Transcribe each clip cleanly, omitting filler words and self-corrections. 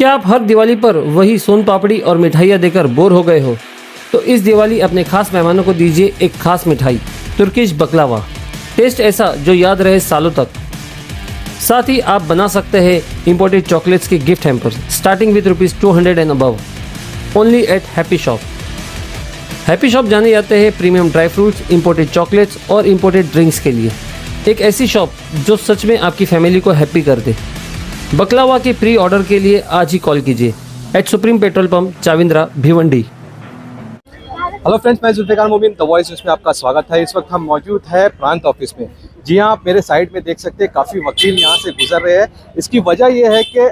क्या आप हर दिवाली पर वही सोन पापड़ी और मिठाइयाँ देकर बोर हो गए हो? तो इस दिवाली अपने खास मेहमानों को दीजिए एक खास मिठाई, तुर्किश बकलावा। टेस्ट ऐसा जो याद रहे सालों तक। साथ ही आप बना सकते हैं इंपोर्टेड चॉकलेट्स के gift hamper starting with ₹200 and above, only at happy shop. Happy shop जाने जाते हैं premium dry fruits, imported chocolates और इंपोर्टेड ड्रिंक्स के लिए। एक ऐसी शॉप जो सच में आपकी फैमिली को हैप्पी कर दे। बकलावा के प्री ऑर्डर के लिए आज ही कॉल कीजिए at supreme petrol pump, Chavindra, Bhiwandi. Hello friends, मैं जुल्फिकार मोमिन द वॉइस में आपका स्वागत है। इस वक्त हम मौजूद है प्रांत ऑफिस में। जी हाँ, आप मेरे साइड में देख सकते हैं काफ़ी वकील यहाँ से गुजर रहे हैं। इसकी वजह यह है कि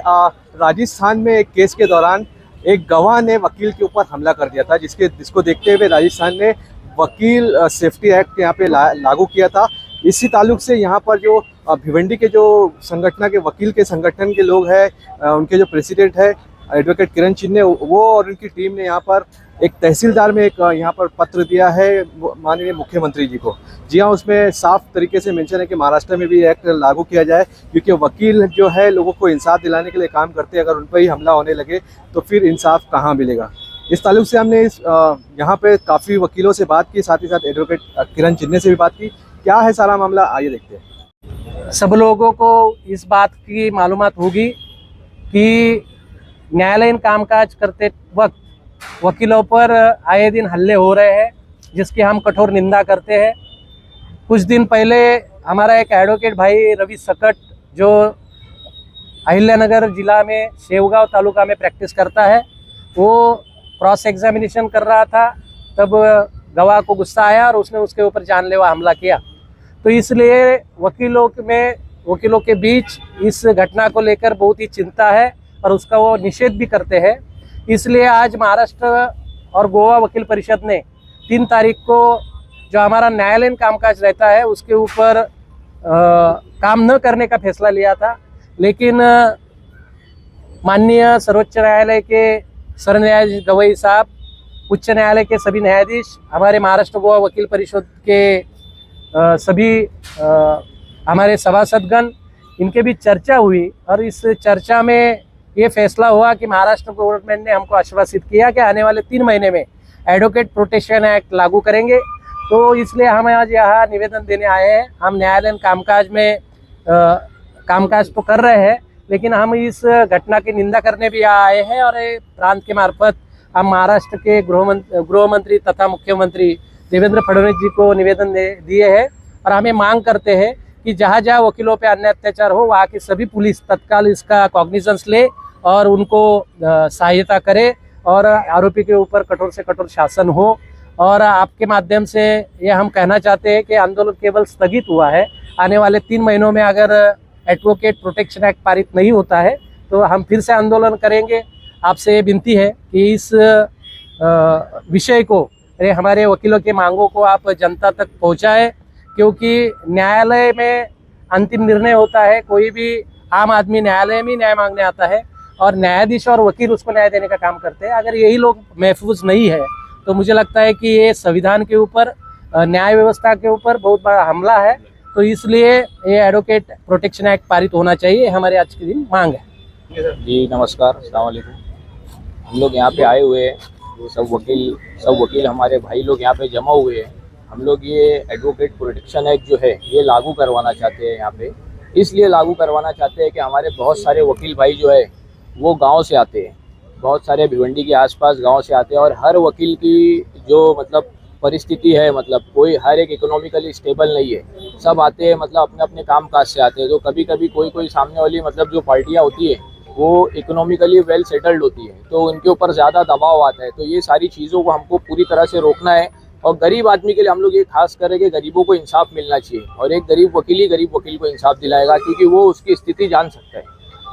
राजस्थान में एक केस के दौरान एक गवाह ने वकील के ऊपर हमला कर दिया था, जिसको देखते हुए राजस्थान ने वकील सेफ्टी एक्ट यहाँ पे लागू किया था। इसी ताल्लुक से यहाँ पर जो भिवंडी के जो संगठन के वकील के संगठन के लोग हैं, उनके जो प्रेसिडेंट है एडवोकेट किरण चिन्ने, वो और उनकी टीम ने यहाँ पर एक तहसीलदार में एक यहाँ पर पत्र दिया है माननीय मुख्यमंत्री जी को। जी हाँ, उसमें साफ तरीके से मेंशन है कि महाराष्ट्र में भी एक्ट लागू किया जाए, क्योंकि वकील जो है लोगों को इंसाफ दिलाने के लिए काम करते हैं। अगर उन पर ही हमला होने लगे तो फिर इंसाफ कहाँ मिलेगा। इस ताल्लुक से हमने यहाँ पे काफ़ी वकीलों से बात की, साथ ही साथ एडवोकेट किरण चिन्ने से भी बात की। क्या है सारा मामला, आइए देखते हैं। सब लोगों को इस बात की मालूमात होगी कि न्यायालयीन कामकाज करते वक्त वकीलों पर आए दिन हल्ले हो रहे हैं, जिसकी हम कठोर निंदा करते हैं। कुछ दिन पहले हमारा एक एडवोकेट भाई रवि सकट, जो अहिल्यानगर जिला में शेवगांव तालुका में प्रैक्टिस करता है, वो क्रॉस एग्जामिनेशन कर रहा था। तब गवाह को गुस्सा आया और उसने उसके ऊपर जानलेवा हमला किया। तो इसलिए वकीलों के बीच इस घटना को लेकर बहुत ही चिंता है और उसका वो निषेध भी करते हैं। इसलिए आज महाराष्ट्र और गोवा वकील परिषद ने 3 तारीख को जो हमारा न्यायालयीन कामकाज रहता है उसके ऊपर काम न करने का फैसला लिया था। लेकिन माननीय सर्वोच्च न्यायालय के सर न्यायाधीश गवई साहब, उच्च न्यायालय के सभी न्यायाधीश, हमारे महाराष्ट्र गोवा वकील परिषद के सभी हमारे सभासदगण, इनके भी चर्चा हुई और इस चर्चा में ये फैसला हुआ कि महाराष्ट्र गवर्नमेंट ने हमको आश्वासित किया कि आने वाले 3 महीने में एडवोकेट प्रोटेक्शन एक्ट लागू करेंगे। तो इसलिए हम आज यहाँ निवेदन देने आए हैं। हम न्यायालयीन कामकाज में कामकाज तो कर रहे हैं, लेकिन हम इस घटना की निंदा करने भी यहाँ आए हैं। और प्रांत के मार्फत हम महाराष्ट्र के गृह मंत्री तथा मुख्यमंत्री देवेंद्र फडणवीस जी को निवेदन दिए हैं और हमें मांग करते हैं कि जहाँ जहाँ वकीलों पे अन्य अत्याचार हो, वहाँ की सभी पुलिस तत्काल इसका कॉग्निजेंस ले और उनको सहायता करे और आरोपी के ऊपर कठोर से कठोर शासन हो। और आपके माध्यम से ये हम कहना चाहते हैं कि आंदोलन केवल स्थगित हुआ है। आने वाले 3 महीनों में अगर एडवोकेट प्रोटेक्शन एक्ट पारित नहीं होता है तो हम फिर से आंदोलन करेंगे। आपसे ये विनती है कि इस विषय को, हमारे वकीलों की मांगों को आप जनता तक पहुँचाएँ, क्योंकि न्यायालय में अंतिम निर्णय होता है। कोई भी आम आदमी न्यायालय में न्याय मांगने आता है और न्यायाधीश और वकील उसको न्याय देने का काम करते हैं। अगर यही लोग महफूज नहीं है तो मुझे लगता है कि ये संविधान के ऊपर, न्याय व्यवस्था के ऊपर बहुत बड़ा हमला है। तो इसलिए ये एडवोकेट प्रोटेक्शन एक्ट पारित होना चाहिए, हमारे आज के दिन मांग है। जी नमस्कार, अस्सलाम वालेकुम। हम लोग यहाँ पे आए हुए हैं, सब वकील हमारे भाई लोग यहाँ पे जमा हुए हैं। हम लोग ये एडवोकेट प्रोटेक्शन एक्ट जो है ये लागू करवाना चाहते हैं। यहाँ पे इसलिए लागू करवाना चाहते हैं कि हमारे बहुत सारे वकील भाई जो है वो गांव से आते हैं, बहुत सारे भिवंडी के आसपास गांव से आते हैं। और हर वकील की जो मतलब परिस्थिति है, मतलब कोई हर एक इकोनॉमिकली स्टेबल नहीं है। सब आते हैं मतलब अपने अपने काम काज से आते हैं। तो कभी कभी कोई सामने वाली मतलब जो पार्टियाँ होती है वो इकोनॉमिकली वेल सेटल्ड होती है, तो उनके ऊपर ज़्यादा दबाव आता है। तो ये सारी चीज़ों को हमको पूरी तरह से रोकना है। और गरीब आदमी के लिए हम लोग ये खास करें कि गरीबों को इंसाफ मिलना चाहिए, और एक गरीब वकील ही गरीब वकील को इंसाफ दिलाएगा, क्योंकि वो उसकी स्थिति जान सकता है।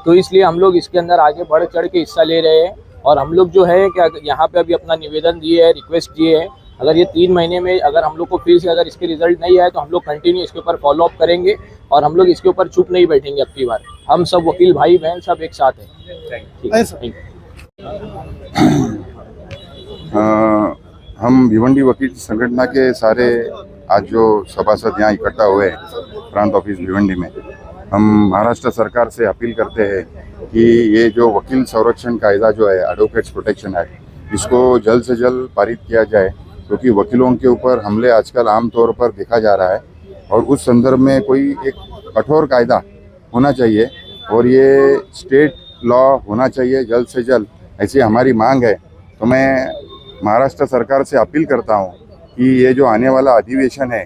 तो इसलिए हम लोग इसके अंदर आगे बढ़ चढ़ के हिस्सा ले रहे हैं। और हम लोग जो है कि यहाँ पे अभी अपना निवेदन दिए है, रिक्वेस्ट दिए है। अगर ये 3 महीने में अगर हम लोग को फिर से अगर इसके रिजल्ट नहीं आए तो हम लोग कंटिन्यू इसके ऊपर फॉलोअप करेंगे और हम लोग इसके ऊपर चुप नहीं बैठेंगे। अब की बार हम सब वकील भाई बहन सब एक साथ हैं। हम भिवंडी वकील संगठन के सारे आज जो सभासद यहाँ इकट्ठा हुए प्रांत ऑफिस भिवंडी में, हम महाराष्ट्र सरकार से अपील करते हैं कि ये जो वकील संरक्षण कायदा जो है एडवोकेट्स प्रोटेक्शन एक्ट, इसको जल्द से जल्द पारित किया जाए, क्योंकि वकीलों के ऊपर हमले आजकल आमतौर पर देखा जा रहा है और उस संदर्भ में कोई एक कठोर कायदा होना चाहिए और ये स्टेट लॉ होना चाहिए जल्द से जल्द, ऐसी हमारी मांग है। तो मैं महाराष्ट्र सरकार से अपील करता हूँ कि ये जो आने वाला अधिवेशन है,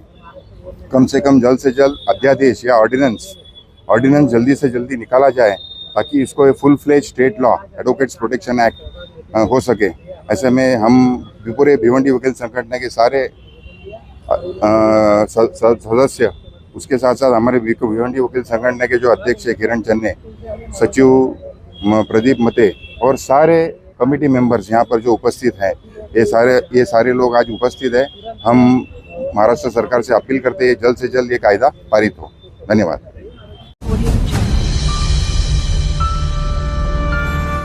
कम से कम जल्द से जल्द अध्यादेश या ऑर्डिनेंस जल्दी से जल्दी निकाला जाए, ताकि इसको full fledge state law advocates protection act हो सके। ऐसे में हम पूरे भिवंडी वकील संगठन के सारे सदस्य, उसके साथ साथ हमारे भिवंडी वकील संगठन के जो अध्यक्ष है किरण चन्ने, सचिव प्रदीप मते और सारे कमेटी मेंबर्स यहाँ पर जो उपस्थित हैं, ये सारे लोग आज उपस्थित हैं। हम महाराष्ट्र सरकार से अपील करते हैं जल्द से जल्द ये कायदा पारित हो। धन्यवाद।